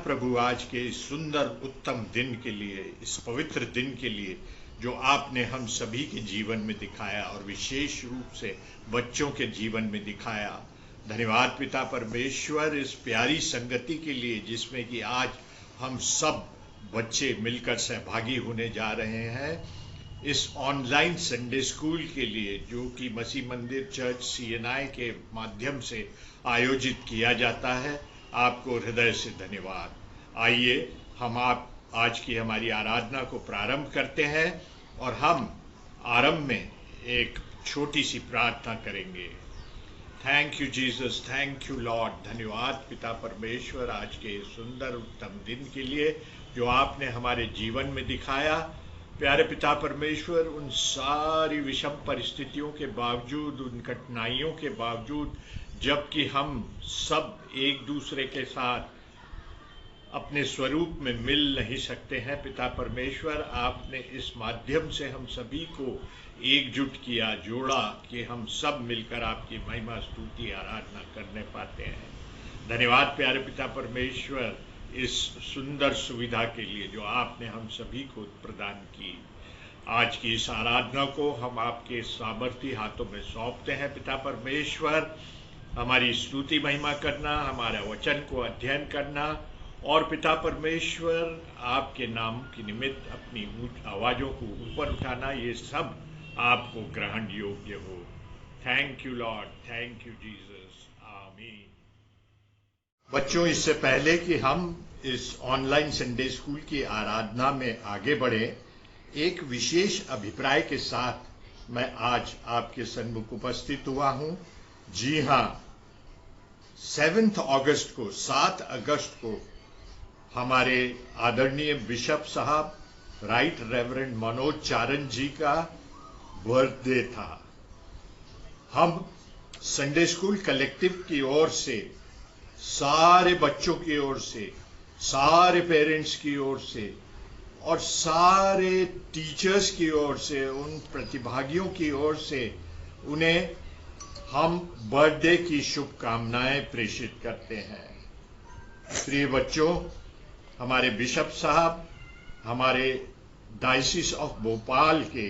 प्रभु आज के इस सुंदर उत्तम दिन के लिए, इस पवित्र दिन के लिए जो आपने हम सभी के जीवन में दिखाया और विशेष रूप से बच्चों के जीवन में दिखाया। धन्यवाद पिता परमेश्वर इस प्यारी संगति के लिए जिसमें कि आज हम सब बच्चे मिलकर सहभागी होने जा रहे हैं। इस ऑनलाइन संडे स्कूल के लिए जो कि मसीह मंदिर चर्च CNI के माध्यम से आयोजित किया जाता है, आपको हृदय से धन्यवाद। आइए हम आप आज की हमारी आराधना को प्रारंभ करते हैं और हम आरंभ में एक छोटी सी प्रार्थना करेंगे। Thank you Jesus, thank you Lord. धन्यवाद पिता परमेश्वर आज के सुंदर उत्तम दिन के लिए जो आपने हमारे जीवन में दिखाया। प्यारे पिता परमेश्वर, उन सारी विषम परिस्थितियों के बावजूद, उन कठिनाइयों के बावजूद, जबकि हम सब एक दूसरे के साथ अपने स्वरूप में मिल नहीं सकते हैं, पिता परमेश्वर आपने इस माध्यम से हम सभी को एकजुट किया, जोड़ा कि हम सब मिलकर आपकी महिमा स्तुति आराधना करने पाते हैं। धन्यवाद प्यारे पिता परमेश्वर इस सुंदर सुविधा के लिए जो आपने हम सभी को प्रदान की। आज की इस आराधना को हम आपके सामर्थी हाथों में सौंपते हैं पिता परमेश्वर। हमारी स्तुति महिमा करना, हमारा वचन को अध्ययन करना और पिता परमेश्वर आपके नाम के निमित्त अपनी आवाज़ों को ऊपर उठाना, ये सब आपको ग्रहण योग्य हो। Thank you Lord, thank you Jesus, आमीन। बच्चों, इससे पहले कि हम इस ऑनलाइन संडे स्कूल की आराधना में आगे बढ़े, एक विशेष अभिप्राय के साथ मैं आज आपके सन्मुख उपस्थित हुआ हूं। जी हाँ, 7 अगस्त को हमारे आदरणीय बिशप साहब राइट रेवरेंड मनोज चारण जी का बर्थडे था। हम संडे स्कूल कलेक्टिव की ओर से, सारे बच्चों की ओर से, सारे पेरेंट्स की ओर से और सारे टीचर्स की ओर से, उन प्रतिभागियों की ओर से उन्हें हम बर्थडे की शुभकामनाएं प्रेषित करते हैं। प्रिय बच्चों, हमारे बिशप साहब हमारे डायसिस ऑफ भोपाल के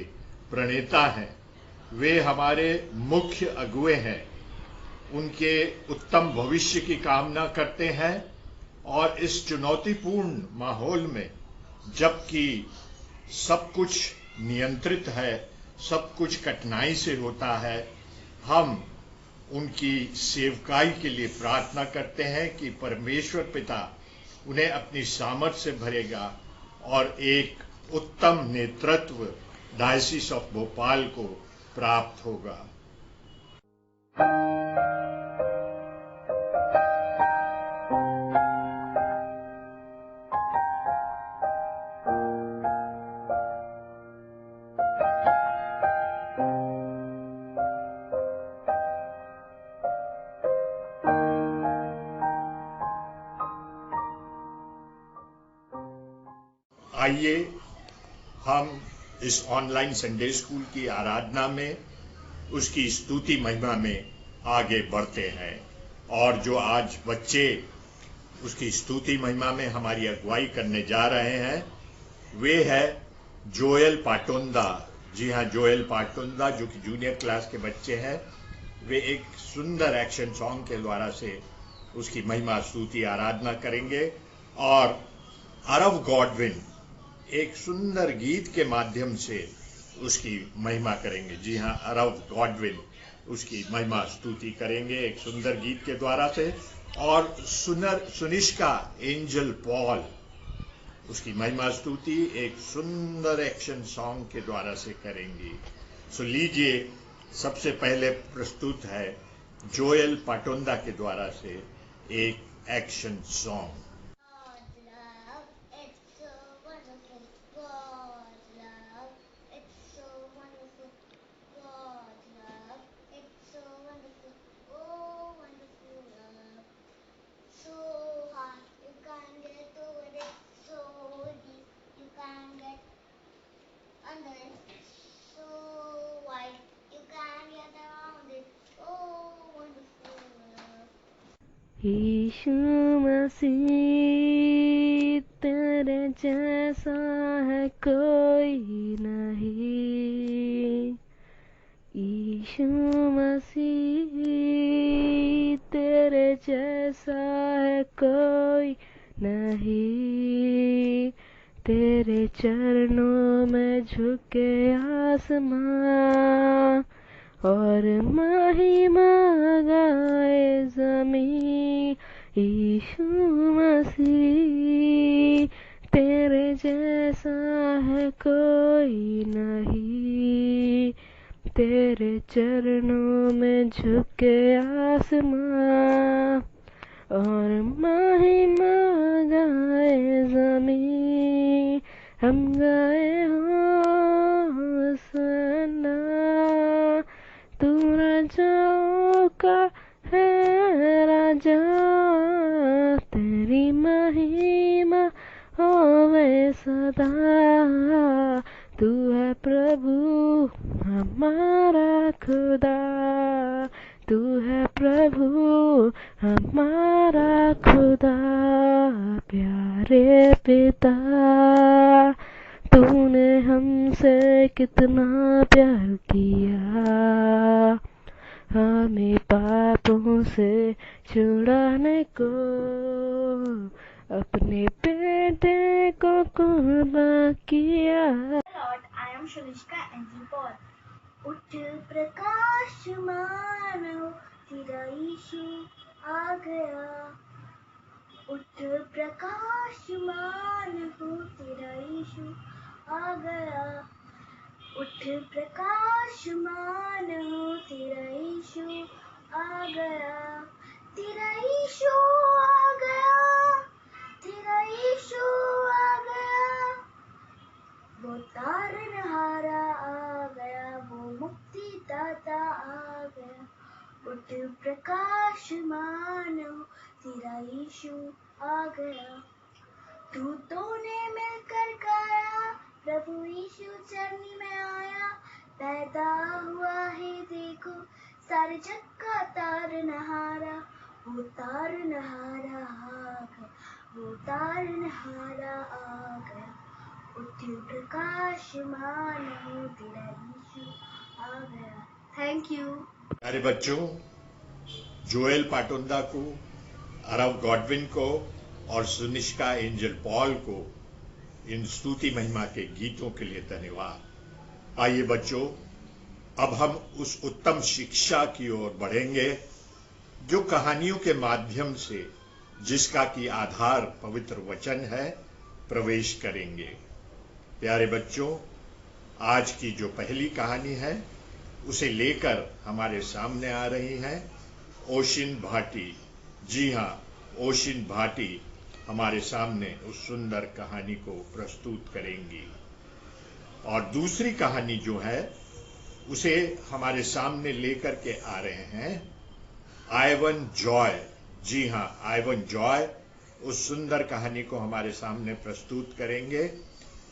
प्रणेता हैं। वे हमारे मुख्य अगुवे हैं। उनके उत्तम भविष्य की कामना करते हैं और इस चुनौतीपूर्ण माहौल में, जबकि सब कुछ नियंत्रित है, सब कुछ कठिनाई से होता है, हम उनकी सेवकाई के लिए प्रार्थना करते हैं कि परमेश्वर पिता उन्हें अपनी सामर्थ से भरेगा और एक उत्तम नेतृत्व डायसिस ऑफ भोपाल को प्राप्त होगा। आइए हम इस ऑनलाइन संडे स्कूल की आराधना में, उसकी स्तुति महिमा में आगे बढ़ते हैं। और जो आज बच्चे उसकी स्तुति महिमा में हमारी अगुवाई करने जा रहे हैं, वे है जोएल पाटोंदा। जी हाँ, जोएल पाटोंदा जो कि जूनियर क्लास के बच्चे हैं। वे एक सुंदर एक्शन सॉन्ग के द्वारा से उसकी महिमा स्तुति आराधना करेंगे और अरव गॉडविन एक सुंदर गीत के माध्यम से उसकी महिमा करेंगे। जी हाँ, अरव गॉडविन उसकी महिमा स्तुति करेंगे एक सुंदर गीत के द्वारा से, और सुनिष्का एंजल पॉल उसकी महिमा स्तुति एक सुंदर एक्शन सॉन्ग के द्वारा से करेंगी। सो लीजिए, सबसे पहले प्रस्तुत है जोएल पाटोंदा के द्वारा से एक एक्शन सॉन्ग। यीशु मसीह तेरे जैसा है कोई नहीं। यीशु मसीह तेरे जैसा है कोई नहीं। तेरे चरणों में झुके आसमां और महिमा गाए ज़मीं। यीशु मसीह तेरे जैसा है कोई नहीं। तेरे चरणों में झुके आसमां और महिमा गाए ज़मीं। हम गाए होसन्ना, तू राजाओं का है राजा। तेरी महिमा होवे सदा। तू है प्रभु हमारा खुदा। तू है प्रभु हमारा खुदा। प्यारे पिता, तूने हमसे कितना प्यार किया। हमें पापों से छुड़ाने को अपने बेटे को कुर्बान किया। Lord, I am Shalishka Angel Paul. उठ प्रकाशमान हो, तेरा यीशु आ गया। उठ प्रकाशमान हो, तेरा यीशु आ गया। उठ प्रकाशमान हो, तेरा यीशु आ गया। तेरा यीशु आ गया। तेरा यीशु आ गया। वो तारनहारा आ गया। वो मुक्ति दाता आ गया। उठ प्रकाशमान हो, तेरा यीशु आ गया। दूतों ने मिलकर गाया, प्रभु यीशु चरनी में आया। पैदा हुआ है देखो, सारे जग का तारनहारा। वो तारनहारा आ गया। वो तारनहारा आ गया। उठ प्रकाशमान हो, तेरा यीशु आ गया। Thank you. प्यारे बच्चों, जोएल पाटुंदा को, अरव गॉडविन को और सुनिष्का एंजल पॉल को इन स्तुति महिमा के गीतों के लिए धन्यवाद। आइए बच्चों, अब हम उस उत्तम शिक्षा की ओर बढ़ेंगे जो कहानियों के माध्यम से, जिसका की आधार पवित्र वचन है, प्रवेश करेंगे। प्यारे बच्चों, आज की जो पहली कहानी है उसे लेकर हमारे सामने आ रही हैं ओशिन भाटी। जी हाँ, ओशिन भाटी हमारे सामने उस सुंदर कहानी को प्रस्तुत करेंगी। और दूसरी कहानी जो है उसे हमारे सामने लेकर के आ रहे हैं आइवन जॉय। जी हाँ, आइवन जॉय उस सुंदर कहानी को हमारे सामने प्रस्तुत करेंगे।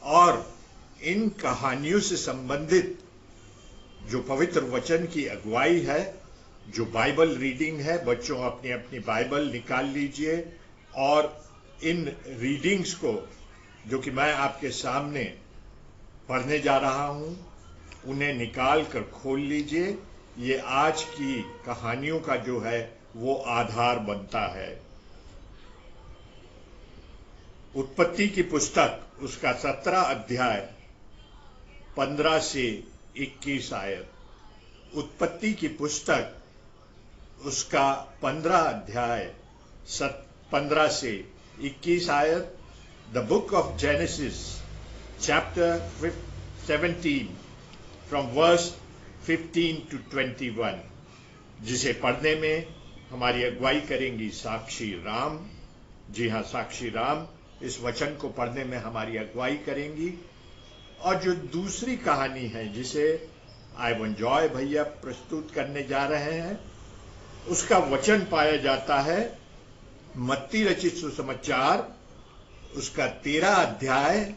और इन कहानियों से संबंधित जो पवित्र वचन की अगुवाई है, जो बाइबल रीडिंग है, बच्चों अपनी अपनी बाइबल निकाल लीजिए और इन रीडिंग्स को जो कि मैं आपके सामने पढ़ने जा रहा हूं, उन्हें निकाल कर खोल लीजिए। ये आज की कहानियों का जो है वो आधार बनता है। उत्पत्ति की पुस्तक उसका 17 अध्याय 15 से 21 आयत। उत्पत्ति की पुस्तक उसका 15 अध्याय 15 से 21 आयत। The book of Genesis chapter 17 from verse 15 to 21, जिसे पढ़ने में हमारी अगुवाई करेंगी साक्षी राम। जी हाँ, साक्षी राम इस वचन को पढ़ने में हमारी अगुवाई करेंगी। और जो दूसरी कहानी है जिसे आइवन जॉय भैया प्रस्तुत करने जा रहे हैं, उसका वचन पाया जाता है मत्ती रचित सुसमाचार उसका 13 अध्याय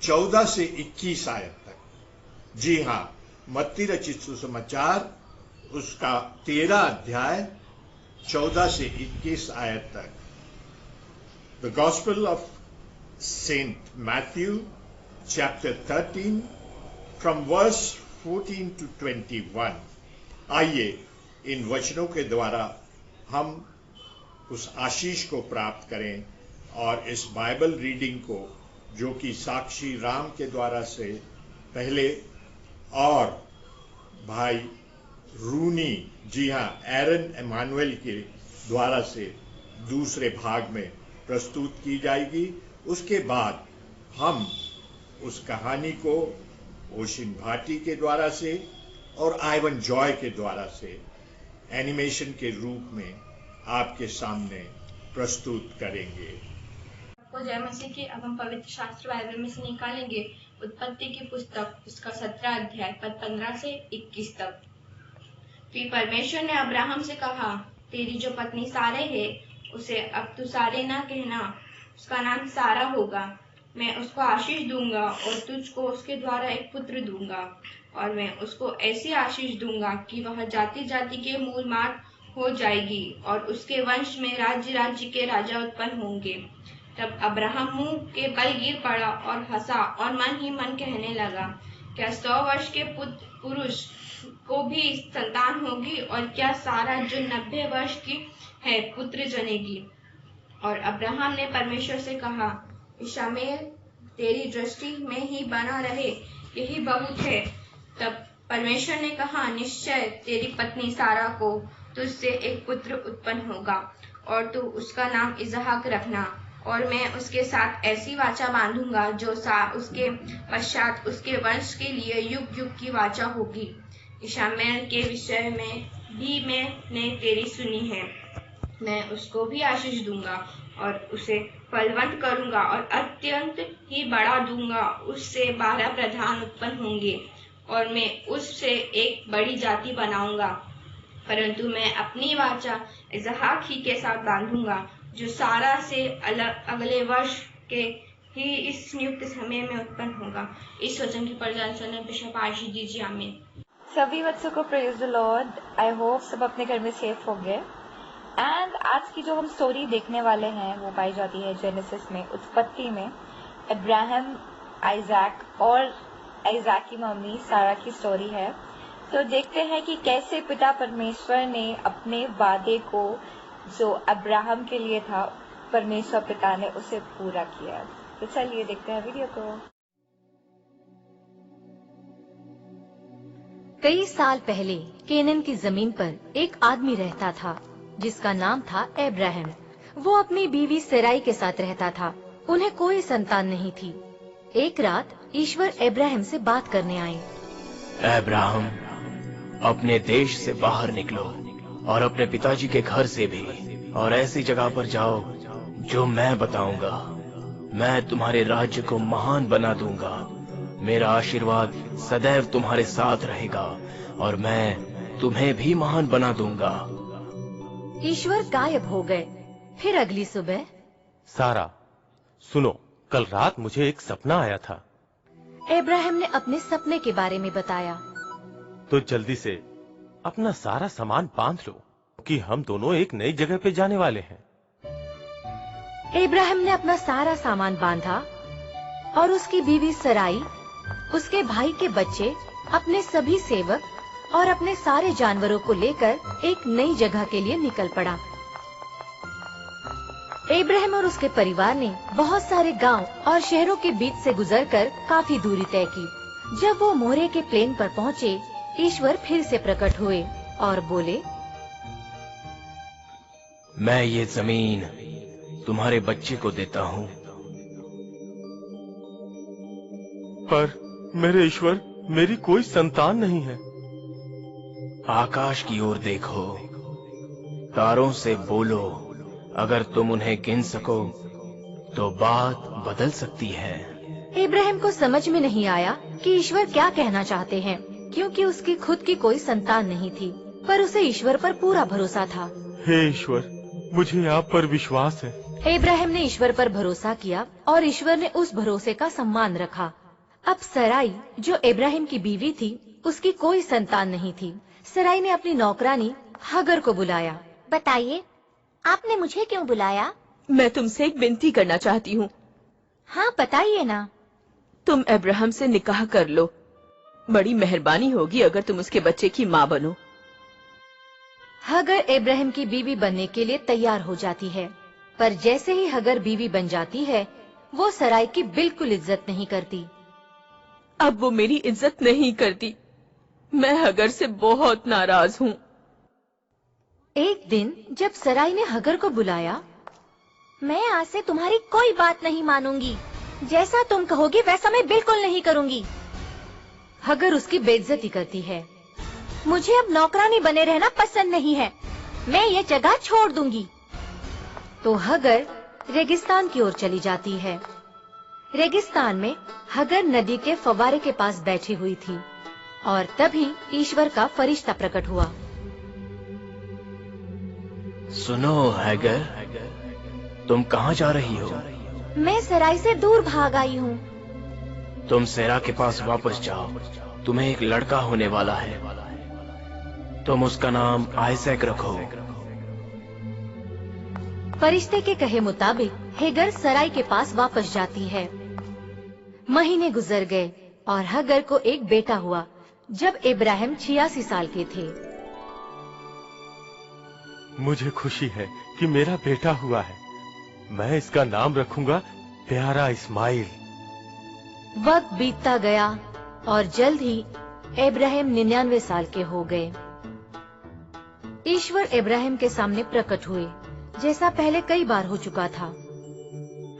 14 से 21 आयत तक। जी हाँ, मत्ती रचित सुसमाचार उसका 13 अध्याय 14 से 21 आयत तक। The gospel of saint Matthew chapter 13 from verse 14 to 21। आइए इन वचनों के द्वारा हम उस आशीष को प्राप्त करें और इस बाइबल रीडिंग को, जो कि साक्षी राम के द्वारा से पहले और भाई रूनी, जी हाँ, एरन एमानुएल के द्वारा से दूसरे भाग में प्रस्तुत की जाएगी। उसके बाद हम उस कहानी को ओशिन भाटी के द्वारा से और आइवन जॉय के द्वारा से एनिमेशन के रूप में आपके सामने प्रस्तुत करेंगे। आपको जय मसीह की। अब हम पवित्र शास्त्र बाइबल में से निकालेंगे उत्पत्ति की पुस्तक, उसका 17 अध्याय पद 15 से 21 तक। फिर परमेश्वर ने अब्राहम से कहा, तेरी जो पत्नी सारे है उसे अब तू सारे ना कहना, उसका नाम सारा होगा। मैं उसको आशीष दूंगा और तुझको उसके द्वारा एक पुत्र दूंगा, और मैं उसको ऐसी आशीष दूंगा कि वह जाति जाति के मूल मार्ग हो जाएगी, और उसके वंश में राज्य राज्य के राजा उत्पन्न होंगे। तब अब्राहम मुंह के बल गिर पड़ा और हंसा और मन ही मन कहने लगा, क्या 100 वर्ष के पुरुष को भी संतान होगी, और क्या सारा जो 90 वर्ष की है पुत्र जनेगी। और अब्राहम ने परमेश्वर से कहा, इश्माएल तेरी दृष्टि में ही बना रहे, यही बहुत है। तब परमेश्वर ने कहा, निश्चय तेरी पत्नी सारा को तुझसे एक पुत्र उत्पन्न होगा, और तू उसका नाम इसहाक रखना, और मैं उसके साथ ऐसी वाचा बांधूंगा जो उसके पश्चात उसके वंश के लिए युग युग की वाचा होगी। इश्माएल के विषय में भी मैंने तेरी सुनी है, मैं उसको भी आशीष दूंगा और उसे फलवंत करूंगा और अत्यंत ही बढ़ा दूंगा। उससे 12 प्रधान उत्पन्न होंगे, और मैं उससे एक बड़ी जाति बनाऊंगा। परंतु मैं अपनी वाचा इसहाक ही के साथ बांधूंगा, जो सारा से अगले वर्ष के ही इस नियुक्त समय में उत्पन्न होगा। इस वचन की प्रजाजन बिशप आशीष दीजिए, आमीन। सभी बच्चों को praise the Lord. I hope सब अपने घर में सेफ होंगे। एंड आज की जो हम स्टोरी देखने वाले हैं वो पाई जाती है जेनेसिस में, उत्पत्ति में। अब्राहम, आइजैक और आइजैक की मम्मी सारा की स्टोरी है। तो देखते हैं कि कैसे पिता परमेश्वर ने अपने वादे को जो अब्राहम के लिए था, परमेश्वर पिता ने उसे पूरा किया। तो चलिए देखते हैं वीडियो को। कई साल पहले केनन की जमीन पर एक आदमी रहता था जिसका नाम था अब्राहम। वो अपनी बीवी सराई के साथ रहता था। उन्हें कोई संतान नहीं थी। एक रात ईश्वर अब्राहम से बात करने आए। अब्राहम, अपने देश से बाहर निकलो और अपने पिताजी के घर से भी, और ऐसी जगह पर जाओ जो मैं बताऊंगा। मैं तुम्हारे राज्य को महान बना दूंगा। मेरा आशीर्वाद सदैव तुम्हारे साथ रहेगा, और मैं तुम्हें भी महान बना दूंगा। ईश्वर गायब हो गए। फिर अगली सुबह, सारा, सुनो, कल रात मुझे एक सपना आया था। अब्राहम ने अपने सपने के बारे में बताया। तो जल्दी से अपना सारा सामान बांध लो कि हम दोनों एक नई जगह पे जाने वाले हैं। अब्राहम ने अपना सारा सामान बांधा और उसकी बीवी सराई, उसके भाई के बच्चे, अपने सभी सेवक और अपने सारे जानवरों को लेकर एक नई जगह के लिए निकल पड़ा। अब्राहम और उसके परिवार ने बहुत सारे गांव और शहरों के बीच से गुजरकर काफी दूरी तय की। जब वो मोरे के प्लेन पर पहुँचे, ईश्वर फिर से प्रकट हुए और बोले, मैं ये जमीन तुम्हारे बच्चे को देता हूँ। पर मेरे ईश्वर, मेरी कोई संतान नहीं है। आकाश की ओर देखो, तारों से बोलो, अगर तुम उन्हें गिन सको तो बात बदल सकती है। अब्राहम को समझ में नहीं आया कि ईश्वर क्या कहना चाहते हैं, क्योंकि उसकी खुद की कोई संतान नहीं थी, पर उसे ईश्वर पर पूरा भरोसा था। हे ईश्वर, मुझे आप पर विश्वास है। अब्राहम ने ईश्वर पर भरोसा किया और ईश्वर ने उस भरोसे का सम्मान रखा। अब सराई, जो अब्राहम की बीवी थी, उसकी कोई संतान नहीं थी। सराई ने अपनी नौकरानी हगर को बुलाया। बताइए, आपने मुझे क्यों बुलाया? मैं तुमसे एक विनती करना चाहती हूँ। हाँ, बताइए ना। तुम अब्राहम से निकाह कर लो। बड़ी मेहरबानी होगी अगर तुम उसके बच्चे की माँ बनो। हगर इब्राहिम की बीवी बनने के लिए तैयार हो जाती है, पर जैसे ही हगर बीवी बन जाती है, वो सराय की बिल्कुल इज्जत नहीं करती। अब वो मेरी इज्जत नहीं करती। मैं हगर से बहुत नाराज हूँ। एक दिन जब सराय ने हगर को बुलाया, मैं आज से तुम्हारी कोई बात नहीं मानूंगी। जैसा तुम कहोगी वैसा मैं बिल्कुल नहीं करूंगी। हगर उसकी बेइज्जती करती है। मुझे अब नौकरानी बने रहना पसंद नहीं है। मैं ये जगह छोड़ दूंगी। तो हगर रेगिस्तान की ओर चली जाती है। रेगिस्तान में हगर नदी के फव्वारे के पास बैठी हुई थी और तभी ईश्वर का फरिश्ता प्रकट हुआ। सुनो हैगर, तुम कहाँ जा रही हो? मैं सराय से दूर भाग आई हूँ। तुम सेरा के पास वापस जाओ। तुम्हें एक लड़का होने वाला है। तुम उसका नाम आइजैक रखो। फरिश्ते के कहे मुताबिक हेगर सराय के पास वापस जाती है। महीने गुजर गए और हगर को एक बेटा हुआ जब इब्राहिम 86 साल के थे। मुझे खुशी है कि मेरा बेटा हुआ है। मैं इसका नाम रखूंगा प्यारा इस्माइल। वक्त बीतता गया और जल्द ही इब्राहिम 99 साल के हो गए। ईश्वर इब्राहिम के सामने प्रकट हुए, जैसा पहले कई बार हो चुका था।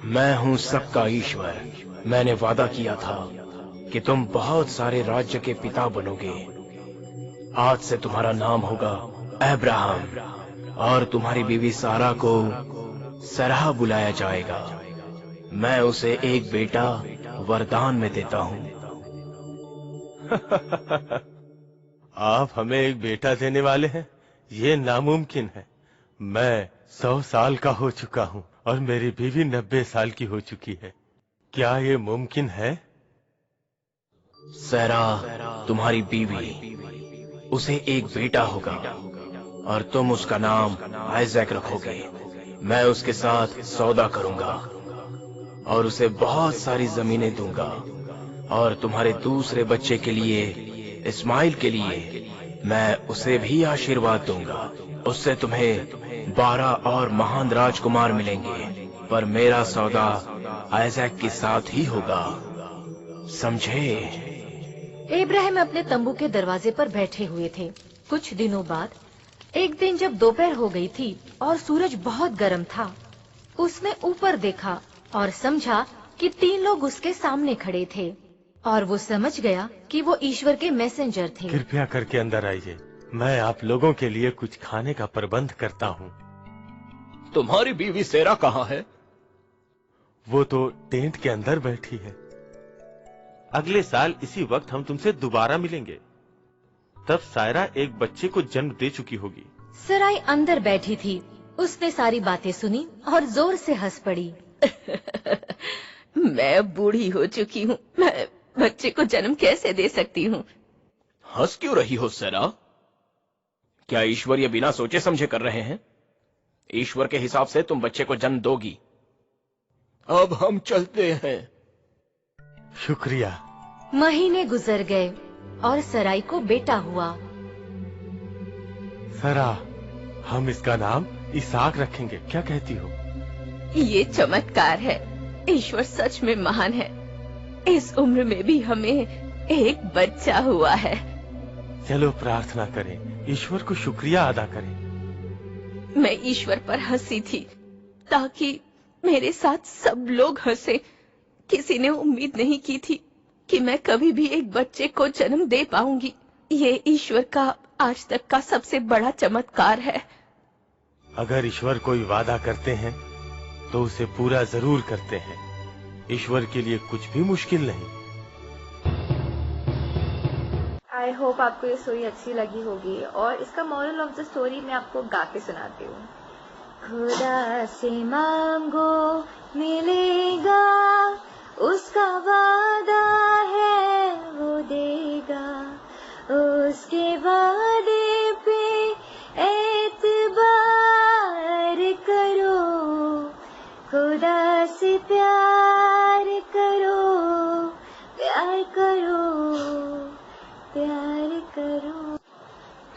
मैं हूँ सबका ईश्वर। मैंने वादा किया था कि तुम बहुत सारे राज्य के पिता बनोगे। आज से तुम्हारा नाम होगा अब्राहम और तुम्हारी बीवी सारा को सरहा बुलाया जाएगा। मैं उसे एक बेटा वरदान में देता हूँ। आप हमें एक बेटा देने वाले हैं? ये नामुमकिन है। मैं 100 साल का हो चुका हूँ और मेरी बीवी 90 साल की हो चुकी है। क्या ये मुमकिन है? सारा तुम्हारी बीवी, उसे एक बेटा होगा और तुम उसका नाम आइजैक रखोगे। मैं उसके साथ सौदा करूंगा और उसे बहुत सारी जमीनें दूंगा और तुम्हारे दूसरे बच्चे के लिए, इस्माइल के लिए, मैं उसे भी आशीर्वाद दूंगा। उससे तुम्हें 12 और महान राजकुमार मिलेंगे, पर मेरा सौदा आइजैक के साथ ही होगा। समझे? इब्राहिम अपने तंबू के दरवाजे पर बैठे हुए थे। कुछ दिनों बाद एक दिन जब दोपहर हो गई थी और सूरज बहुत गर्म था, उसने ऊपर देखा और समझा कि 3 लोग उसके सामने खड़े थे और वो समझ गया कि वो ईश्वर के मैसेंजर थे। कृपया करके अंदर आइए। मैं आप लोगों के लिए कुछ खाने का प्रबंध करता हूँ। तुम्हारी बीवी सेरा कहाँ है? वो तो टेंट के अंदर बैठी है। अगले साल इसी वक्त हम तुमसे दोबारा मिलेंगे। तब सायरा एक बच्चे को जन्म दे चुकी होगी। सराय अंदर बैठी थी। उसने सारी बातें सुनी और जोर से हंस पड़ी। मैं बूढ़ी हो चुकी हूँ। मैं बच्चे को जन्म कैसे दे सकती हूँ? हंस क्यों रही हो सेरा? क्या ईश्वर ये बिना सोचे समझे कर रहे हैं? ईश्वर के हिसाब से तुम बच्चे को जन्म दोगी। अब हम चलते हैं। शुक्रिया। महीने गुजर गए और सराय को बेटा हुआ। सरा, हम इसका नाम इसाक रखेंगे। क्या कहती हो? ये चमत्कार है। ईश्वर सच में महान है। इस उम्र में भी हमें एक बच्चा हुआ है। चलो प्रार्थना करें, ईश्वर को शुक्रिया अदा करें। मैं ईश्वर पर हंसी थी ताकि मेरे साथ सब लोग हंसे। किसी ने उम्मीद नहीं की थी कि मैं कभी भी एक बच्चे को जन्म दे पाऊंगी। ये ईश्वर का आज तक का सबसे बड़ा चमत्कार है। अगर ईश्वर कोई वादा करते हैं तो उसे पूरा जरूर करते हैं। ईश्वर के लिए कुछ भी मुश्किल नहीं। आई होप आपको ये स्टोरी अच्छी लगी होगी और इसका मॉरल ऑफ द स्टोरी मैं आपको गा के सुनाती हूँ। खुदा से मांगो मिलेगा, उसका वादा है वो देगा, उसके वादे पे एतबार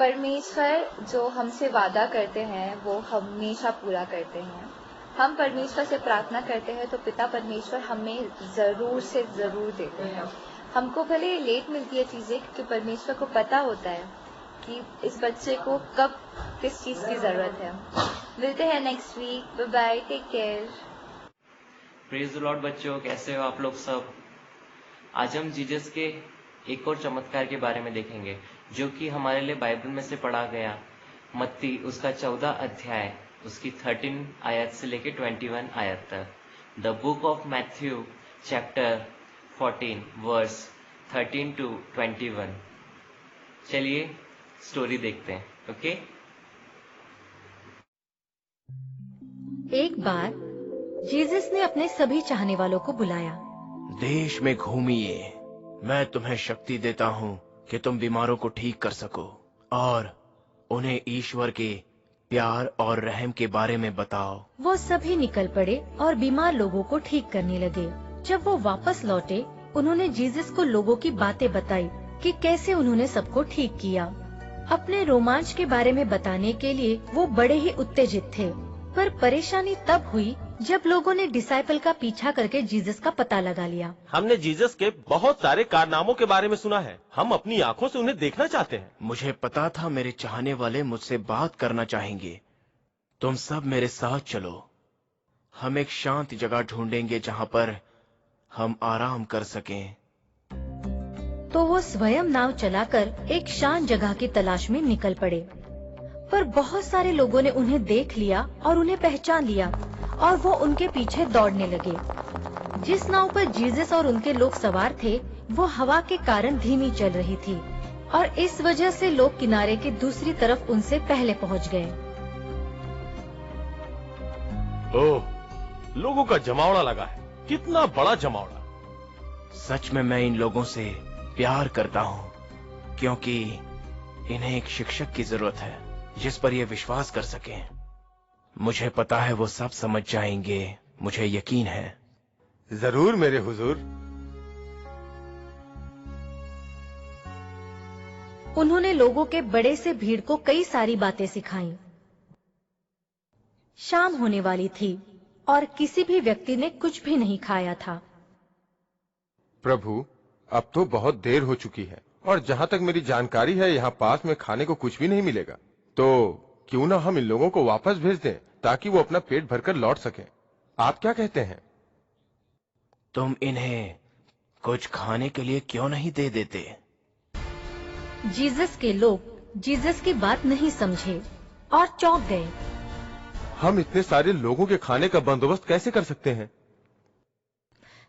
परमेश्वर जो हमसे वादा करते हैं वो हमेशा पूरा करते हैं। हम परमेश्वर से प्रार्थना करते हैं तो पिता परमेश्वर हमें जरूर से जरूर देते हैं। हमको भले लेट मिलती है चीजें, क्योंकि परमेश्वर को पता होता है कि इस बच्चे को कब किस चीज की जरूरत है। मिलते हैं next week. Bye bye, take care. Praise the lord बच्चों, कैसे हो आप लोग सब। आज हम जीसस के एक और चमत्कार के बारे में देखेंगे जो कि हमारे लिए बाइबल में से पढ़ा गया। मत्ती उसका 14 अध्याय उसकी 13 आयत से लेके 21 आयत तक। The book of Matthew chapter 14 verse 13 to 21। चलिए स्टोरी देखते हैं। ओके। एक बार जीसस ने अपने सभी चाहने वालों को बुलाया। देश में घूमिए, मैं तुम्हें शक्ति देता हूँ कि तुम बीमारों को ठीक कर सको और उन्हें ईश्वर के प्यार और रहम के बारे में बताओ। वो सभी निकल पड़े और बीमार लोगों को ठीक करने लगे। जब वो वापस लौटे, उन्होंने जीसस को लोगों की बातें बताई कि कैसे उन्होंने सबको ठीक किया। अपने रोमांच के बारे में बताने के लिए वो बड़े ही उत्तेजित थे। पर परेशानी तब हुई जब लोगों ने डिसाइपल का पीछा करके जीसस का पता लगा लिया। हमने जीसस के बहुत सारे कारनामों के बारे में सुना है, हम अपनी आंखों से उन्हें देखना चाहते हैं। मुझे पता था मेरे चाहने वाले मुझसे बात करना चाहेंगे। तुम सब मेरे साथ चलो। हम एक शांत जगह ढूंढेंगे जहाँ पर हम आराम कर सकें। तो वो स्वयं नाव चलाकर एक शांत जगह की तलाश में निकल पड़े। पर बहुत सारे लोगों ने उन्हें देख लिया और उन्हें पहचान लिया और वो उनके पीछे दौड़ने लगे। जिस नाव पर जीसस और उनके लोग सवार थे वो हवा के कारण धीमी चल रही थी और इस वजह से लोग किनारे के दूसरी तरफ उनसे पहले पहुंच गए। ओह, लोगों का जमावड़ा लगा है। कितना बड़ा जमावड़ा। सच में मैं इन लोगों से प्यार करता हूँ क्योंकि इन्हें एक शिक्षक की जरूरत है जिस पर ये विश्वास कर सकें। मुझे पता है वो सब समझ जाएंगे, मुझे यकीन है। जरूर मेरे हुजूर। उन्होंने लोगों के बड़े से भीड़ को कई सारी बातें सिखाईं। शाम होने वाली थी और किसी भी व्यक्ति ने कुछ भी नहीं खाया था। प्रभु, अब तो बहुत देर हो चुकी है और जहाँ तक मेरी जानकारी है यहाँ पास में खाने को कुछ भी नहीं मिलेगा। तो क्यों ना हम इन लोगों को वापस भेज दें ताकि वो अपना पेट भरकर लौट सकें। आप क्या कहते हैं? तुम इन्हें कुछ खाने के लिए क्यों नहीं दे देते? जीसस के लोग जीसस की बात नहीं समझे और चौंक गए। हम इतने सारे लोगों के खाने का बंदोबस्त कैसे कर सकते हैं?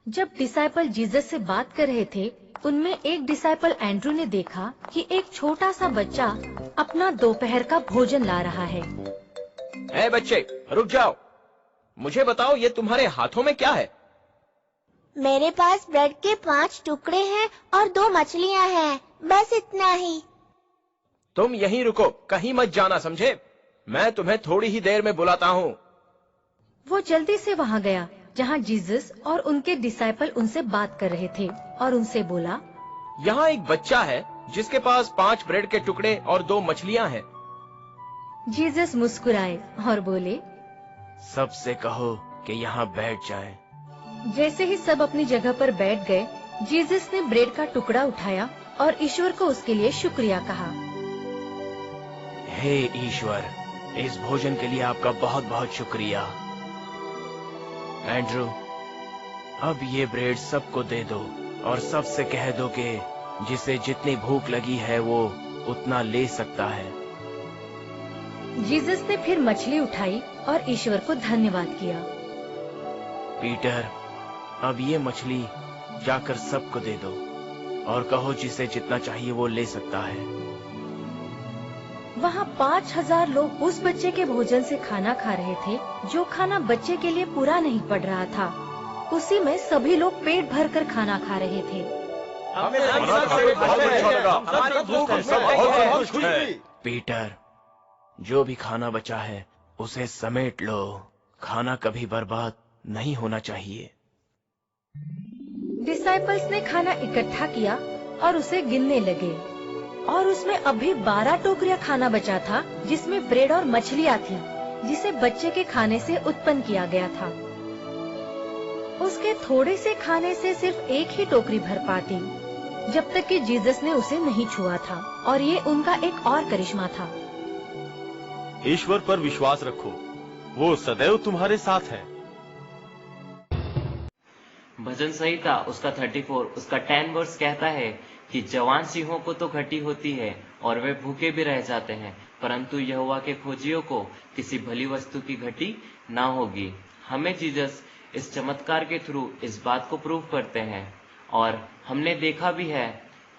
जब डिसाइपल जीसस से बात कर रहे थे, उनमें एक डिसाइपल एंड्रू ने देखा कि एक छोटा सा बच्चा अपना दोपहर का भोजन ला रहा है। ए बच्चे, रुक जाओ। मुझे बताओ, ये तुम्हारे हाथों में क्या है? मेरे पास ब्रेड के 5 टुकड़े हैं और 2 मछलियां हैं, बस इतना ही। तुम यहीं रुको, कहीं मत जाना, समझे? मैं तुम्हें थोड़ी ही देर में बुलाता हूँ। वो जल्दी से वहाँ गया जहाँ जीसस और उनके डिसाइपल उनसे बात कर रहे थे और उनसे बोला, यहाँ एक बच्चा है जिसके पास 5 ब्रेड के टुकड़े और 2 मछलियाँ हैं। जीसस मुस्कुराए और बोले, सबसे कहो कि यहाँ बैठ जाएं। जैसे ही सब अपनी जगह पर बैठ गए, जीसस ने ब्रेड का टुकड़ा उठाया और ईश्वर को उसके लिए शुक्रिया कहा। हे ईश्वर, इस भोजन के लिए आपका बहुत बहुत शुक्रिया। एंड्रू, अब ये ब्रेड सबको दे दो और सबसे कह दो कि जिसे जितनी भूख लगी है वो उतना ले सकता है। जीसस ने फिर मछली उठाई और ईश्वर को धन्यवाद किया। पीटर, अब ये मछली जाकर सबको दे दो और कहो जिसे जितना चाहिए वो ले सकता है। वहाँ 5000 लोग उस बच्चे के भोजन से खाना खा रहे थे जो खाना बच्चे के लिए पूरा नहीं पड़ रहा था। उसी में सभी लोग पेट भरकर खाना खा रहे थे। पीटर, जो भी खाना बचा है उसे समेट लो। खाना कभी बर्बाद नहीं होना चाहिए। डिसाइपल्स ने खाना इकट्ठा किया और उसे गिनने लगे और उसमें अभी 12 टोकरियां खाना बचा था, जिसमें ब्रेड और मछलियां थी, जिसे बच्चे के खाने से उत्पन्न किया गया था। उसके थोड़े से खाने से सिर्फ एक ही टोकरी भर पाती, जब तक कि जीसस ने उसे नहीं छुआ था, और ये उनका एक और करिश्मा था। ईश्वर पर विश्वास रखो, वो सदैव तुम्हारे साथ है। भजन संहिता उसका 34 उसका 10 वर्स कहता है कि जवान सिंहों को तो घटी होती है और वे भूखे भी रह जाते हैं, परंतु यहोवा के खोजियों को किसी भली वस्तु की घटी ना होगी। हमें जीसस इस चमत्कार के थ्रू इस बात को प्रूव करते हैं, और हमने देखा भी है,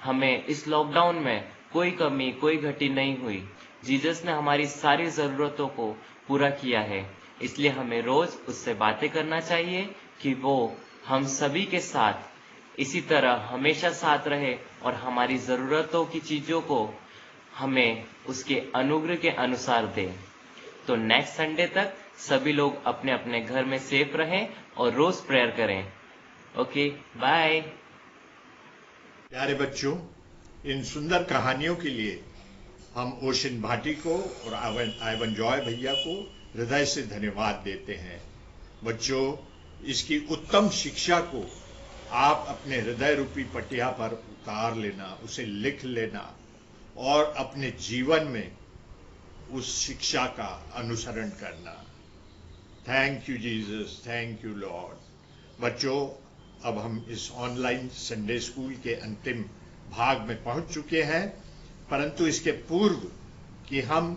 हमें इस लॉकडाउन में कोई कमी कोई घटी नहीं हुई। जीसस ने हमारी सारी जरूरतों को पूरा किया है, इसलिए हमें रोज उससे बातें करना चाहिए कि वो हम सभी के साथ इसी तरह हमेशा साथ रहे और हमारी जरूरतों की चीजों को हमें उसके अनुग्रह के अनुसार दे। तो नेक्स्ट संडे तक सभी लोग अपने अपने घर में सेफ रहें और रोज प्रेयर करें। Okay, bye. प्यारे बच्चों, इन सुंदर कहानियों के लिए हम ओशन भाटी को और आइवन जॉय भैया को हृदय से धन्यवाद देते हैं। बच्चों, इसकी उत्तम शिक्षा को आप अपने हृदय रूपी पटिया पर उतार लेना, उसे लिख लेना और अपने जीवन में उस शिक्षा का अनुसरण करना। Thank you Jesus, thank you Lord. बच्चों, अब हम इस ऑनलाइन संडे स्कूल के अंतिम भाग में पहुंच चुके हैं, परंतु इसके पूर्व कि हम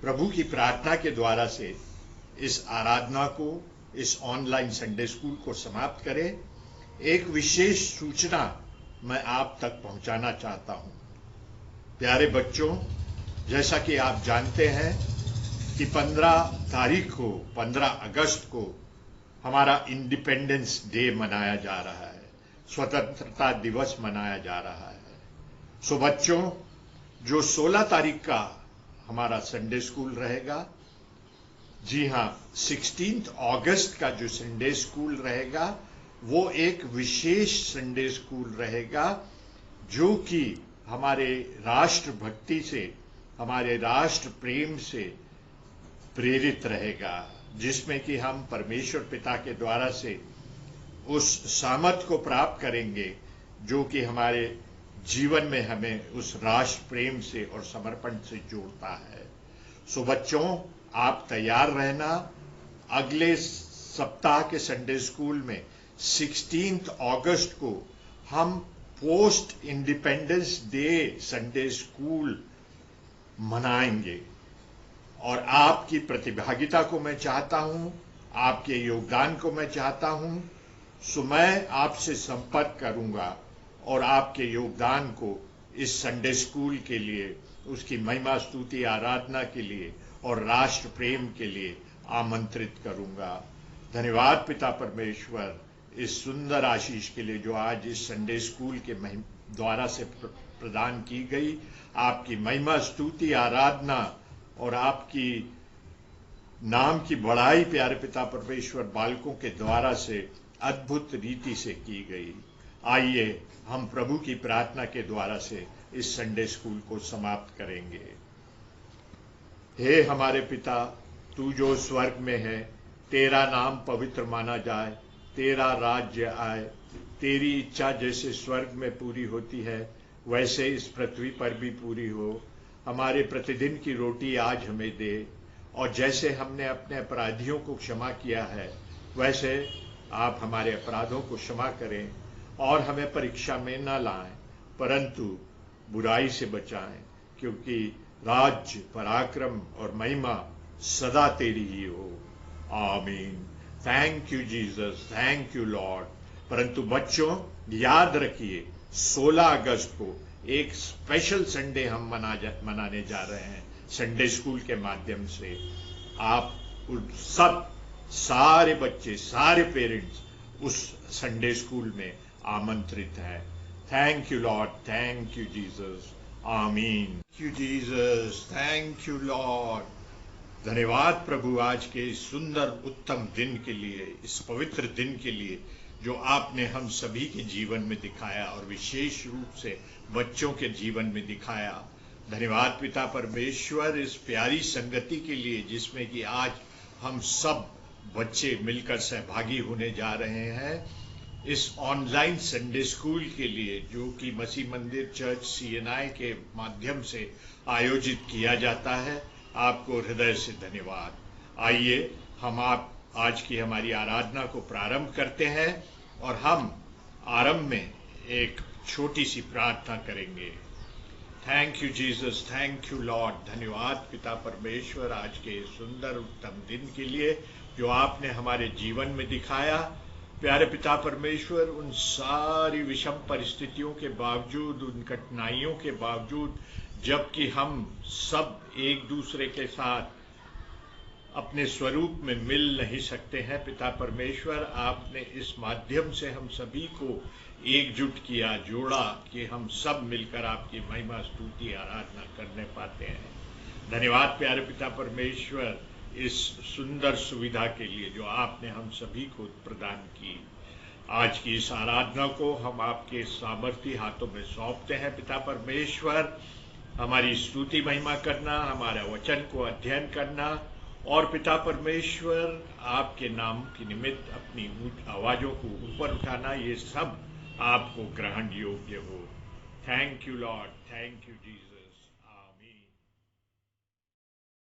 प्रभु की प्रार्थना के द्वारा से इस आराधना को, इस ऑनलाइन संडे स्कूल को समाप्त करें, एक विशेष सूचना मैं आप तक पहुंचाना चाहता हूं। प्यारे बच्चों, जैसा कि आप जानते हैं कि 15 अगस्त को हमारा इंडिपेंडेंस डे मनाया जा रहा है, स्वतंत्रता दिवस मनाया जा रहा है। सो बच्चों, जो 16 तारीख का हमारा संडे स्कूल रहेगा, जी हां, 16 अगस्त का जो संडे स्कूल रहेगा वो एक विशेष संडे स्कूल रहेगा, जो कि हमारे राष्ट्र भक्ति से, हमारे राष्ट्र प्रेम से प्रेरित रहेगा, जिसमें कि हम परमेश्वर पिता के द्वारा से उस सामर्थ को प्राप्त करेंगे जो कि हमारे जीवन में हमें उस राष्ट्र प्रेम से और समर्पण से जोड़ता है। सो बच्चों, आप तैयार रहना। अगले सप्ताह के संडे स्कूल में 16 अगस्त को हम post independence day Sunday school मनाएंगे, और आपकी प्रतिभागिता को मैं चाहता हूं, आपके योगदान को मैं चाहता हूं। सो मैं आपसे संपर्क करूंगा और आपके योगदान को इस संडे स्कूल के लिए, उसकी महिमा स्तुति आराधना के लिए और राष्ट्र प्रेम के लिए आमंत्रित करूंगा। धन्यवाद पिता परमेश्वर इस सुंदर आशीष के लिए जो आज इस संडे स्कूल के द्वारा से प्रदान की गई। आपकी महिमा स्तुति आराधना और आपकी नाम की बढ़ाई प्यारे पिता परमेश्वर बालकों के द्वारा से अद्भुत रीति से की गई। आइए हम प्रभु की प्रार्थना के द्वारा से इस संडे स्कूल को समाप्त करेंगे। हे हमारे पिता, तू जो स्वर्ग में है, तेरा नाम पवित्र माना जाए, तेरा राज्य आए, तेरी इच्छा जैसे स्वर्ग में पूरी होती है वैसे इस पृथ्वी पर भी पूरी हो। हमारे प्रतिदिन की रोटी आज हमें दे, और जैसे हमने अपने अपराधियों को क्षमा किया है वैसे आप हमारे अपराधों को क्षमा करें, और हमें परीक्षा में न लाएं परंतु बुराई से बचाएं, क्योंकि राज्य, पराक्रम और महिमा सदा तेरी ही हो। आमीन। Thank you Jesus, thank you Lord. परंतु बच्चों, याद रखिए 16 अगस्त को एक स्पेशल संडे हम मनाने जा रहे हैं संडे स्कूल के माध्यम से। आप सब सारे बच्चे, सारे पेरेंट्स उस संडे स्कूल में आमंत्रित हैं। Thank you Lord, thank you Jesus. आमीन। Thank you Jesus, thank you Lord. धन्यवाद प्रभु आज के इस सुंदर उत्तम दिन के लिए, इस पवित्र दिन के लिए जो आपने हम सभी के जीवन में दिखाया और विशेष रूप से बच्चों के जीवन में दिखाया। धन्यवाद पिता परमेश्वर इस प्यारी संगति के लिए जिसमें कि आज हम सब बच्चे मिलकर सहभागी होने जा रहे हैं। इस ऑनलाइन संडे स्कूल के लिए जो कि मसीह मंदिर चर्च CNI के माध्यम से आयोजित किया जाता है, आपको हृदय से धन्यवाद। आइए हम आप आज की हमारी आराधना को प्रारंभ करते हैं और हम आरंभ में एक छोटी सी प्रार्थना करेंगे। Thank you Jesus, thank you Lord. धन्यवाद पिता परमेश्वर आज के सुंदर उत्तम दिन के लिए जो आपने हमारे जीवन में दिखाया। प्यारे पिता परमेश्वर, उन सारी विषम परिस्थितियों के बावजूद, उन कठिनाइयों के बावजूद, जबकि हम सब एक दूसरे के साथ अपने स्वरूप में मिल नहीं सकते हैं, पिता परमेश्वर आपने इस माध्यम से हम सभी को एकजुट किया, जोड़ा कि हम सब मिलकर आपकी महिमा स्तुति आराधना करने पाते हैं। धन्यवाद प्यारे पिता परमेश्वर इस सुंदर सुविधा के लिए जो आपने हम सभी को प्रदान की। आज की इस आराधना को हम आपके सामर्थी हाथों में सौंपते हैं पिता परमेश्वर। हमारी स्तुति महिमा करना, हमारा वचन को अध्ययन करना और पिता परमेश्वर आपके नाम के निमित्त अपनी आवाजों को ऊपर उठाना, ये सब आपको ग्रहण योग्य हो। Thank you Lord, thank you Jesus.